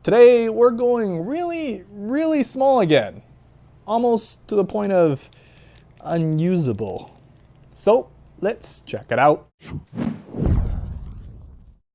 Today we're going really small again. Almost to the point of unusable. So let's check it out.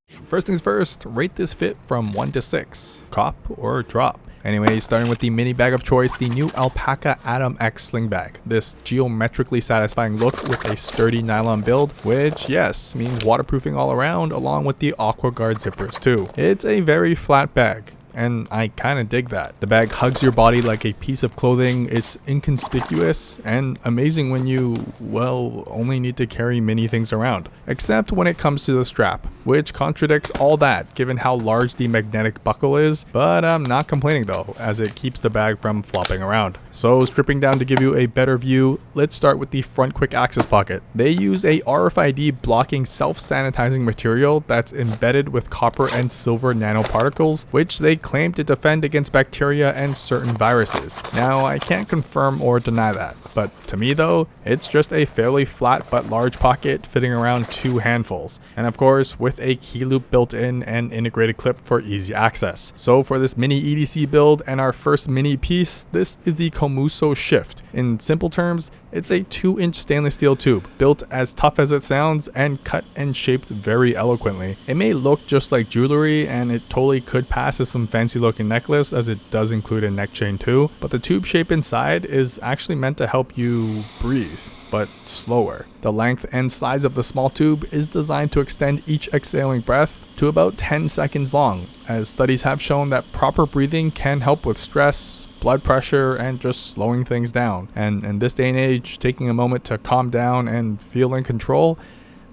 First things first, rate this fit from 1 to 6. Cop or drop? Anyway, starting with the mini bag of choice, the new Alpaka Atom X sling bag. This geometrically satisfying look with a sturdy nylon build, which yes, means waterproofing all around, along with the Aqua Guard zippers too. It's a very flat bag, and I kinda dig that. The bag hugs your body like a piece of clothing. It's inconspicuous and amazing when you, well, only need to carry many things around. Except when it comes to the strap, which contradicts all that given how large the magnetic buckle is, but I'm not complaining though, as it keeps the bag from flopping around. So stripping down to give you a better view, let's start with the front quick access pocket. They use a RFID blocking self-sanitizing material that's embedded with copper and silver nanoparticles, which they claim to defend against bacteria and certain viruses. Now, I can't confirm or deny that, but to me though, it's just a fairly flat but large pocket fitting around 2 handfuls, and of course with a key loop built in and integrated clip for easy access. So for this mini EDC build and our first mini piece, this is the Komuso Shift. In simple terms, it's a 2-inch stainless steel tube, built as tough as it sounds and cut and shaped very eloquently. It may look just like jewelry, and it totally could pass as some fancy looking necklace, as it does include a neck chain too, but the tube shape inside is actually meant to help you breathe, but slower. The length and size of the small tube is designed to extend each exhaling breath to about 10 seconds long, as studies have shown that proper breathing can help with stress, blood pressure, and just slowing things down. And in this day and age, taking a moment to calm down and feel in control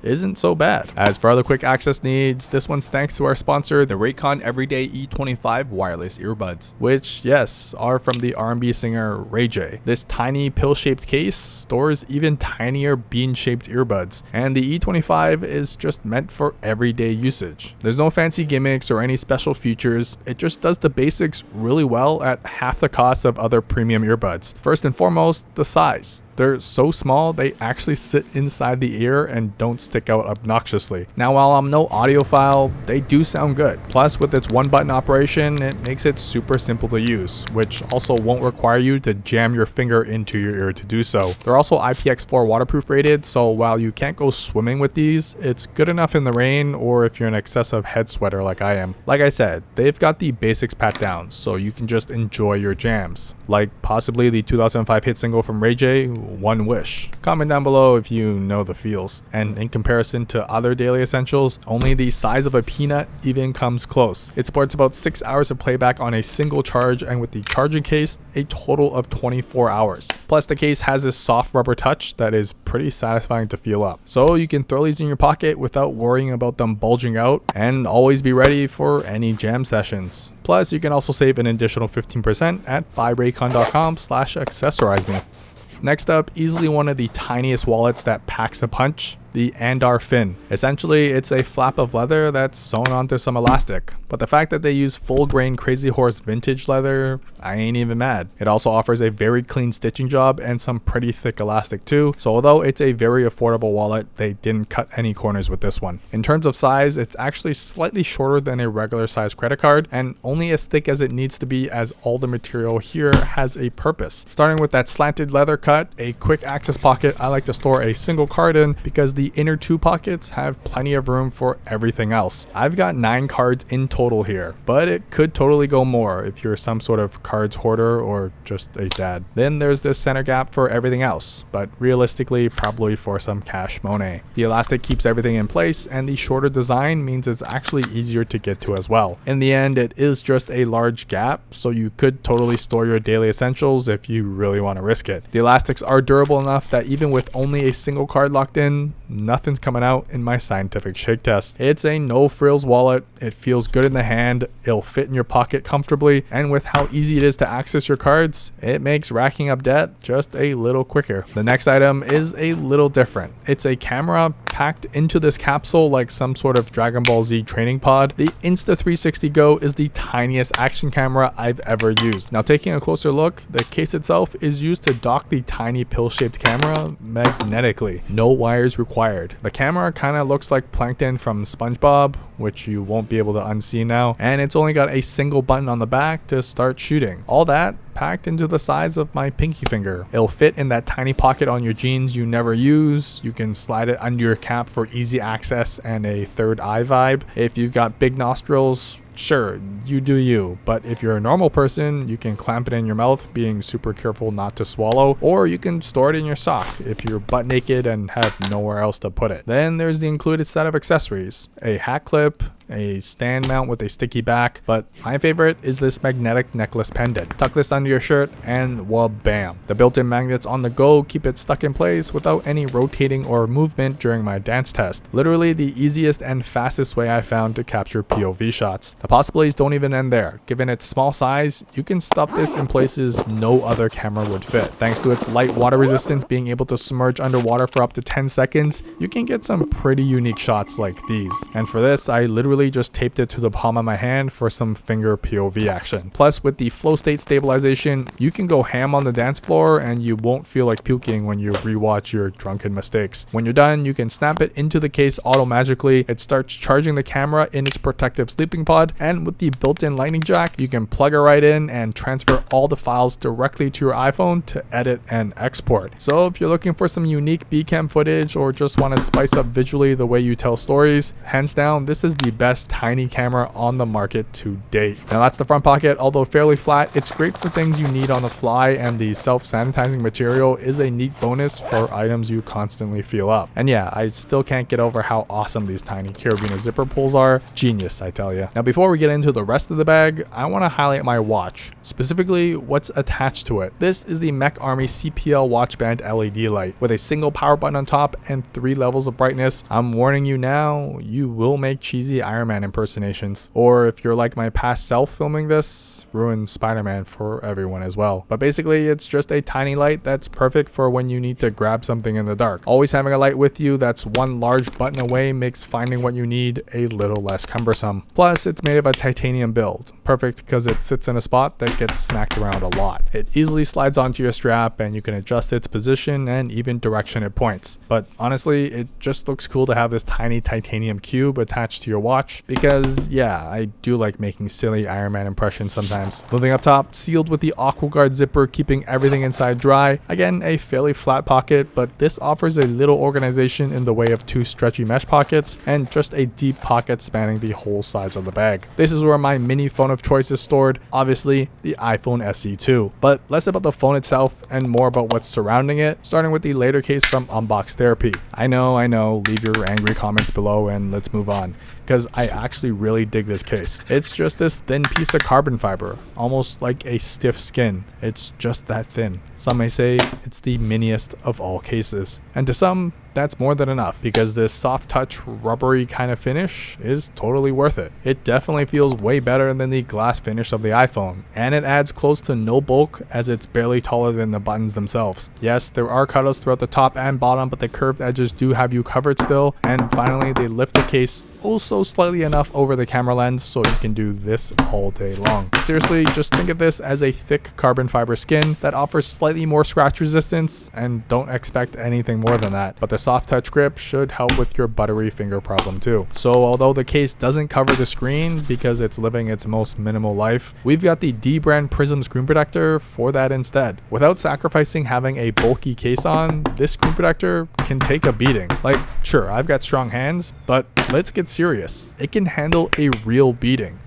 isn't so bad. As for other quick access needs, this one's thanks to our sponsor, the Raycon Everyday E25 wireless earbuds, which yes, are from the R&B singer Ray J. This tiny pill-shaped case stores even tinier bean-shaped earbuds, and the E25 is just meant for everyday usage. There's no fancy gimmicks or any special features, it just does the basics really well at half the cost of other premium earbuds. First and foremost, the size. They're so small, they actually sit inside the ear and don't stick out obnoxiously. Now, while I'm no audiophile, they do sound good. Plus, with its one-button operation, it makes it super simple to use, which also won't require you to jam your finger into your ear to do so. They're also IPX4 waterproof rated, so while you can't go swimming with these, it's good enough in the rain or if you're an excessive head sweater like I am. Like I said, they've got the basics pat down, so you can just enjoy your jams. Like possibly the 2005 hit single from Ray J, One Wish. Comment down below if you know the feels. And in comparison to other daily essentials, only the size of a peanut even comes close. It supports about 6 hours of playback on a single charge, and with the charging case, a total of 24 hours. Plus the case has this soft rubber touch that is pretty satisfying to feel up. So you can throw these in your pocket without worrying about them bulging out, and always be ready for any jam sessions. Plus you can also save an additional 15% at buyraycon.com/accessorizeme. Next up, easily one of the tiniest wallets that packs a punch, the Andar The Finn. Essentially, it's a flap of leather that's sewn onto some elastic, but the fact that they use full grain Crazy Horse vintage leather, I ain't even mad. It also offers a very clean stitching job and some pretty thick elastic too, so although it's a very affordable wallet, they didn't cut any corners with this one. In terms of size, it's actually slightly shorter than a regular size credit card, and only as thick as it needs to be, as all the material here has a purpose. Starting with that slanted leather cut, a quick access pocket I like to store a single card in because the inner 2 pockets have plenty of room for everything else. I've got 9 cards in total here, but it could totally go more if you're some sort of cards hoarder or just a dad. Then there's this center gap for everything else, but realistically probably for some cash money. The elastic keeps everything in place, and the shorter design means it's actually easier to get to as well. In the end, it is just a large gap, so you could totally store your daily essentials if you really want to risk it. The elastics are durable enough that even with only a single card locked in, nothing's coming out in my scientific shake test. It's a no frills wallet, it feels good in the hand, it'll fit in your pocket comfortably, and with how easy it is to access your cards, it makes racking up debt just a little quicker. The next item is a little different. It's a camera packed into this capsule like some sort of Dragon Ball Z training pod. The Insta360 Go is the tiniest action camera I've ever used. Now, taking a closer look, the case itself is used to dock the tiny pill-shaped camera magnetically. No wires required wired. The camera kind of looks like Plankton from SpongeBob, which you won't be able to unsee now, and it's only got a single button on the back to start shooting. All that packed into the size of my pinky finger. It'll fit in that tiny pocket on your jeans you never use. You can slide it under your cap for easy access and a third eye vibe. If you've got big nostrils, sure, you do you, but if you're a normal person, you can clamp it in your mouth, being super careful not to swallow, or you can store it in your sock if you're butt naked and have nowhere else to put it. Then there's the included set of accessories: a hat clip, a stand mount with a sticky back, but my favorite is this magnetic necklace pendant. Tuck this under your shirt and wha-bam. The built-in magnets on the go keep it stuck in place without any rotating or movement during my dance test. Literally the easiest and fastest way I found to capture POV shots. The possibilities don't even end there. Given its small size, you can stuff this in places no other camera would fit. Thanks to its light water resistance being able to submerge underwater for up to 10 seconds, you can get some pretty unique shots like these. And for this, I literally just taped it to the palm of my hand for some finger POV action. Plus, with the flow state stabilization, you can go ham on the dance floor and you won't feel like puking when you rewatch your drunken mistakes. When you're done, you can snap it into the case auto-magically. It starts charging the camera in its protective sleeping pod, and with the built-in lightning jack, you can plug it right in and transfer all the files directly to your iPhone to edit and export. So if you're looking for some unique B-cam footage or just want to spice up visually the way you tell stories, hands down, this is the best tiny camera on the market to date. Now that's the front pocket. Although fairly flat, it's great for things you need on the fly, and the self-sanitizing material is a neat bonus for items you constantly feel up. And yeah, I still can't get over how awesome these tiny carabiner zipper pulls are. Genius, I tell you. Now before we get into the rest of the bag, I want to highlight my watch, specifically what's attached to it. This is the MecArmy CPL watch band LED light with a single power button on top and 3 levels of brightness. I'm warning you now, you will make cheesy Iron Man impersonations, or if you're like my past self filming this, ruin Spider-Man for everyone as well. But basically, it's just a tiny light that's perfect for when you need to grab something in the dark. Always having a light with you that's one large button away makes finding what you need a little less cumbersome. Plus, it's made of a titanium build, perfect because it sits in a spot that gets smacked around a lot. It easily slides onto your strap and you can adjust its position and even direction it points. But honestly, it just looks cool to have this tiny titanium cube attached to your watch, because yeah, I do like making silly Iron Man impressions sometimes. Moving up top, sealed with the AquaGuard zipper keeping everything inside dry. Again, a fairly flat pocket, but this offers a little organization in the way of 2 stretchy mesh pockets and just a deep pocket spanning the whole size of the bag. This is where my mini phone of choice is stored, obviously the iPhone SE 2. But less about the phone itself and more about what's surrounding it, starting with the Latercase from Unbox Therapy. I know, leave your angry comments below and let's move on, because I actually really dig this case. It's just this thin piece of carbon fiber, almost like a stiff skin. It's just that thin. Some may say it's the miniest of all cases, and to some, that's more than enough, because this soft touch rubbery kind of finish is totally worth it. It definitely feels way better than the glass finish of the iPhone, and it adds close to no bulk as it's barely taller than the buttons themselves. Yes, there are cutouts throughout the top and bottom, but the curved edges do have you covered still. And finally, they lift the case also slightly enough over the camera lens so you can do this all day long. Seriously, just think of this as a thick carbon fiber skin that offers slightly more scratch resistance, and don't expect anything more than that. But the soft touch grip should help with your buttery finger problem too. So although the case doesn't cover the screen because it's living its most minimal life, we've got the dbrand Prism Screen Protector for that instead. Without sacrificing having a bulky case on, this screen protector can take a beating. Like, sure, I've got strong hands, but let's get serious. It can handle a real beating.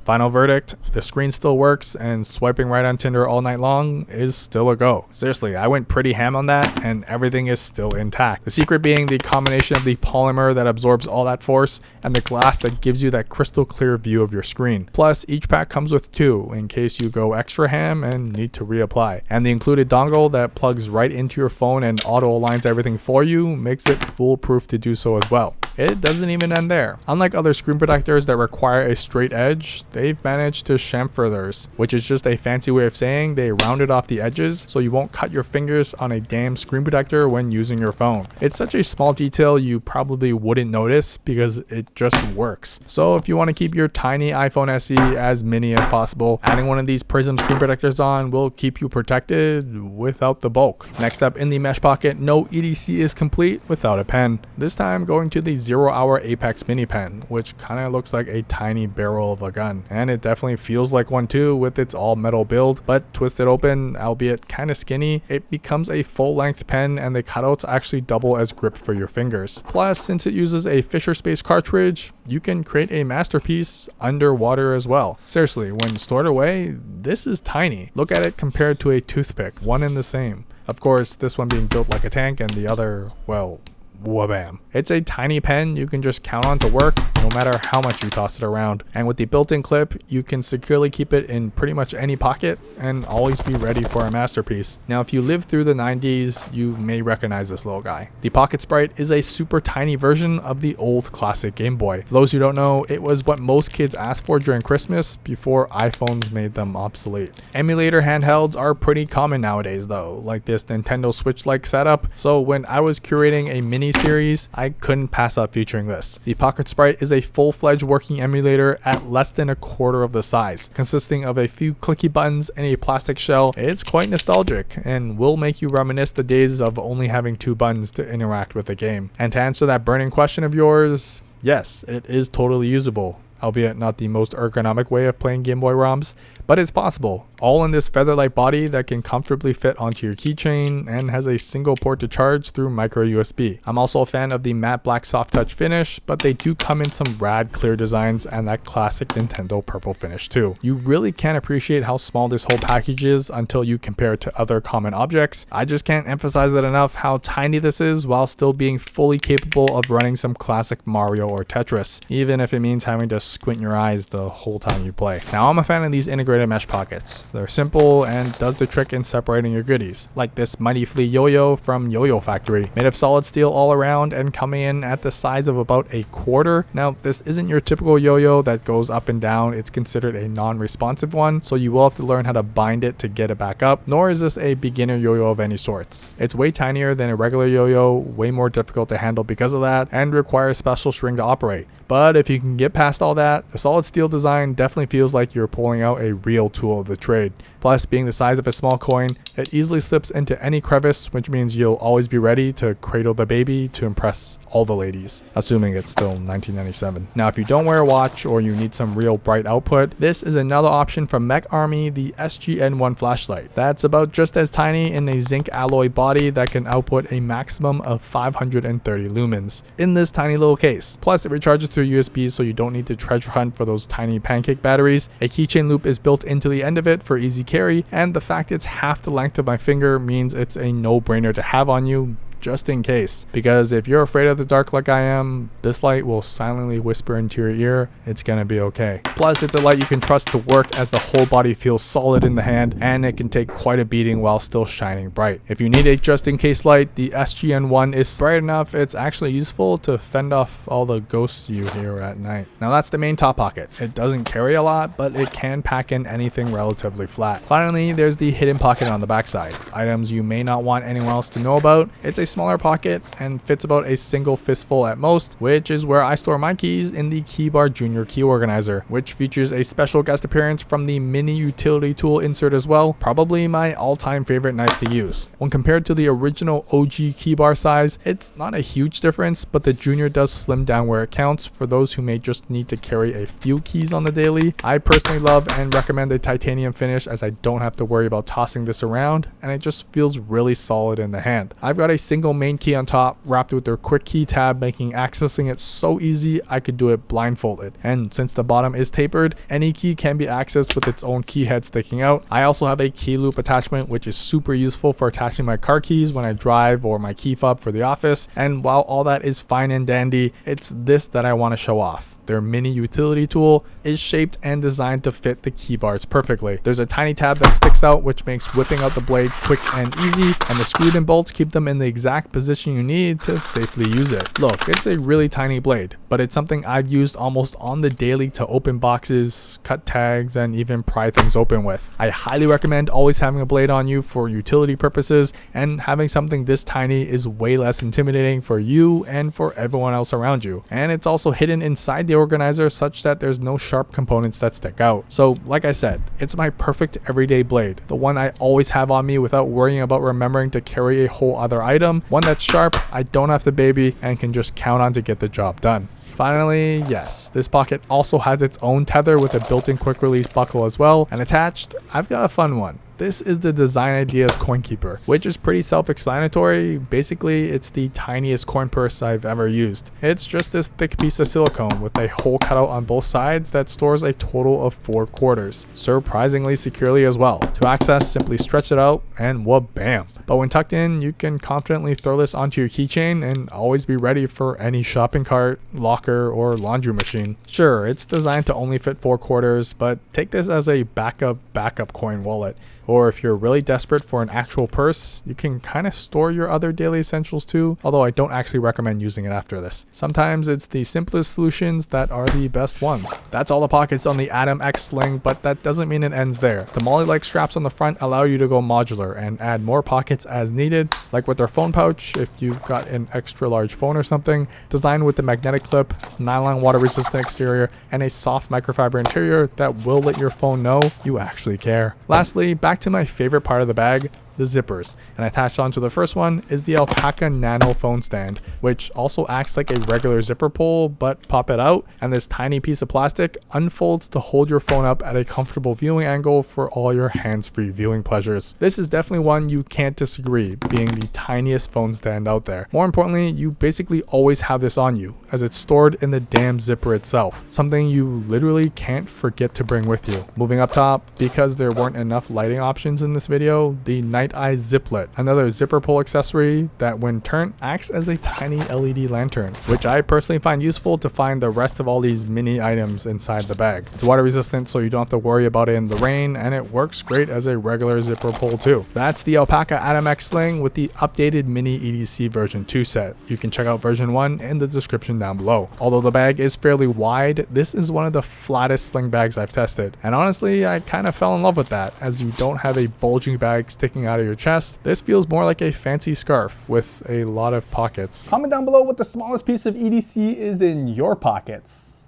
Final verdict, the screen still works, and swiping right on Tinder all night long is still a go. Seriously, I went pretty ham on that, and everything is still intact. The secret being the combination of the polymer that absorbs all that force and the glass that gives you that crystal clear view of your screen. Plus, each pack comes with 2 in case you go extra ham and need to reapply. And the included dongle that plugs right into your phone and auto aligns everything for you makes it foolproof to do so as well. it doesn't even end there. Unlike other screen protectors that require a straight edge, they've managed to chamfer theirs, which is just a fancy way of saying they rounded off the edges so you won't cut your fingers on a damn screen protector when using your phone. It's such a small detail you probably wouldn't notice because it just works. So if you want to keep your tiny iPhone SE as mini as possible, adding one of these Prism screen protectors on will keep you protected without the bulk. Next up in the mesh pocket, no EDC is complete without a pen. This time going to the 0-hour Apex mini pen, which kind of looks like a tiny barrel of a gun. And it definitely feels like one too with its all metal build, but twisted open, albeit kind of skinny, it becomes a full length pen and the cutouts actually double as grip for your fingers. Plus, since it uses a Fisher Space cartridge, you can create a masterpiece underwater as well. Seriously, when stored away, this is tiny. Look at it compared to a toothpick, one and the same. Of course, this one being built like a tank and the other, well, wabam. It's a tiny pen you can just count on to work no matter how much you toss it around. And with the built-in clip, you can securely keep it in pretty much any pocket and always be ready for a masterpiece. Now, if you lived through the 90s, you may recognize this little guy. The PocketSprite is a super tiny version of the old classic Game Boy. For those who don't know, it was what most kids asked for during Christmas before iPhones made them obsolete. Emulator handhelds are pretty common nowadays though, like this Nintendo Switch-like setup. So when I was curating a mini series, I couldn't pass up featuring this. The PocketSprite is a full-fledged working emulator at less than a quarter of the size, consisting of a few clicky buttons and a plastic shell. It's quite nostalgic and will make you reminisce the days of only having 2 buttons to interact with the game. And to answer that burning question of yours, yes, it is totally usable, albeit not the most ergonomic way of playing Game Boy ROMs, but it's possible. All in this feather-light body that can comfortably fit onto your keychain and has a single port to charge through micro USB. I'm also a fan of the matte black soft touch finish, but they do come in some rad clear designs and that classic Nintendo purple finish too. You really can't appreciate how small this whole package is until you compare it to other common objects. I just can't emphasize it enough how tiny this is while still being fully capable of running some classic Mario or Tetris, even if it means having to squint your eyes the whole time you play. Now, I'm a fan of these integrated mesh pockets. They're simple and does the trick in separating your goodies, like this mighty Flea Yoyo from Yoyo Factory, made of solid steel all around and coming in at the size of about a quarter. Now, this isn't your typical yo-yo that goes up and down. It's considered a non-responsive one, so you will have to learn how to bind it to get it back up, nor is this a beginner yo-yo of any sorts. It's way tinier than a regular yo-yo, way more difficult to handle because of that, and requires special string to operate. But if you can get past all that, the solid steel design definitely feels like you're pulling out a real tool of the trade. Plus, being the size of a small coin, it easily slips into any crevice, which means you'll always be ready to cradle the baby to impress all the ladies, assuming it's still 1997. Now, if you don't wear a watch or you need some real bright output, this is another option from MecArmy, the SGN1 flashlight. That's about just as tiny in a zinc alloy body that can output a maximum of 530 lumens in this tiny little case. Plus, it recharges through USB, so you don't need to treasure hunt for those tiny pancake batteries. A keychain loop is built into the end of it for easy carry, and the fact it's half the length of my finger means it's a no-brainer to have on you, just in case. Because if you're afraid of the dark like I am, this light will silently whisper into your ear, it's gonna be okay. Plus, it's a light you can trust to work as the whole body feels solid in the hand, and it can take quite a beating while still shining bright. If you need a just-in-case light, the SGN1 is bright enough it's actually useful to fend off all the ghosts you hear at night. Now, that's the main top pocket. It doesn't carry a lot, but it can pack in anything relatively flat. Finally, there's the hidden pocket on the backside. Items you may not want anyone else to know about. It's a smaller pocket and fits about a single fistful at most, which is where I store my keys in the KeyBar Jr key organizer, which features a special guest appearance from the mini utility tool insert as well. Probably my all-time favorite knife to use. When compared to the original OG KeyBar size, it's not a huge difference, but the Junior does slim down where it counts for those who may just need to carry a few keys on the daily. I personally love and recommend the titanium finish, as I don't have to worry about tossing this around, and it just feels really solid in the hand. I've got a single main key on top wrapped with their quick key tab, making accessing it so easy I could do it blindfolded. And since the bottom is tapered, any key can be accessed with its own key head sticking out. I also have a key loop attachment, which is super useful for attaching my car keys when I drive, or my key fob for the office. And while all that is fine and dandy, it's this that I want to show off. Their mini utility tool is shaped and designed to fit the key bars perfectly. There's a tiny tab that sticks out, which makes whipping out the blade quick and easy, and the screwed in bolts keep them in the exact exact position you need to safely use it. Look, it's a really tiny blade, but it's something I've used almost on the daily to open boxes, cut tags, and even pry things open with. I highly recommend always having a blade on you for utility purposes, and having something this tiny is way less intimidating for you and for everyone else around you. And it's also hidden inside the organizer such that there's no sharp components that stick out. So like I said, it's my perfect everyday blade, the one I always have on me without worrying about remembering to carry a whole other item, one that's sharp, I don't have to baby, and can just count on to get the job done. Finally, yes, this pocket also has its own tether with a built-in quick release buckle as well, and attached, I've got a fun one. This is the design idea of CoinKeeper, which is pretty self-explanatory. Basically, it's the tiniest coin purse I've ever used. It's just this thick piece of silicone with a hole cut out on both sides that stores a total of 4 quarters, surprisingly securely as well. To access, simply stretch it out and wha-bam. But when tucked in, you can confidently throw this onto your keychain and always be ready for any shopping cart, locker, or laundry machine. Sure, it's designed to only fit 4 quarters, but take this as a backup coin wallet. Or if you're really desperate for an actual purse, you can kind of store your other daily essentials too, although I don't actually recommend using it after this. Sometimes it's the simplest solutions that are the best ones. That's all the pockets on the Atom X Sling, but that doesn't mean it ends there. The MOLLE-like straps on the front allow you to go modular and add more pockets as needed, like with their phone pouch if you've got an extra large phone or something, designed with the magnetic clip, nylon water resistant exterior, and a soft microfiber interior that will let your phone know you actually care. Lastly, back to my favorite part of the bag, the zippers, and attached onto the first one is the Alpaka Nano phone stand, which also acts like a regular zipper pull, but pop it out, and this tiny piece of plastic unfolds to hold your phone up at a comfortable viewing angle for all your hands-free viewing pleasures. This is definitely one you can't disagree, being the tiniest phone stand out there. More importantly, you basically always have this on you, as it's stored in the damn zipper itself, something you literally can't forget to bring with you. Moving up top, because there weren't enough lighting options in this video, the Nite Ize ZipLit, another zipper pull accessory that when turned acts as a tiny LED lantern, which I personally find useful to find the rest of all these mini items inside the bag. It's water resistant so you don't have to worry about it in the rain, and it works great as a regular zipper pull too. That's the Alpaka Atom X Sling with the updated Mini EDC version 2 set. You can check out version 1 in the description down below. Although the bag is fairly wide, this is one of the flattest sling bags I've tested, and honestly I kind of fell in love with that, as you don't have a bulging bag sticking out of your chest. This feels more like a fancy scarf with a lot of pockets. Comment down below what the smallest piece of EDC is in your pockets.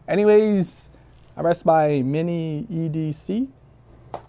Anyways, I rest my Mini EDC.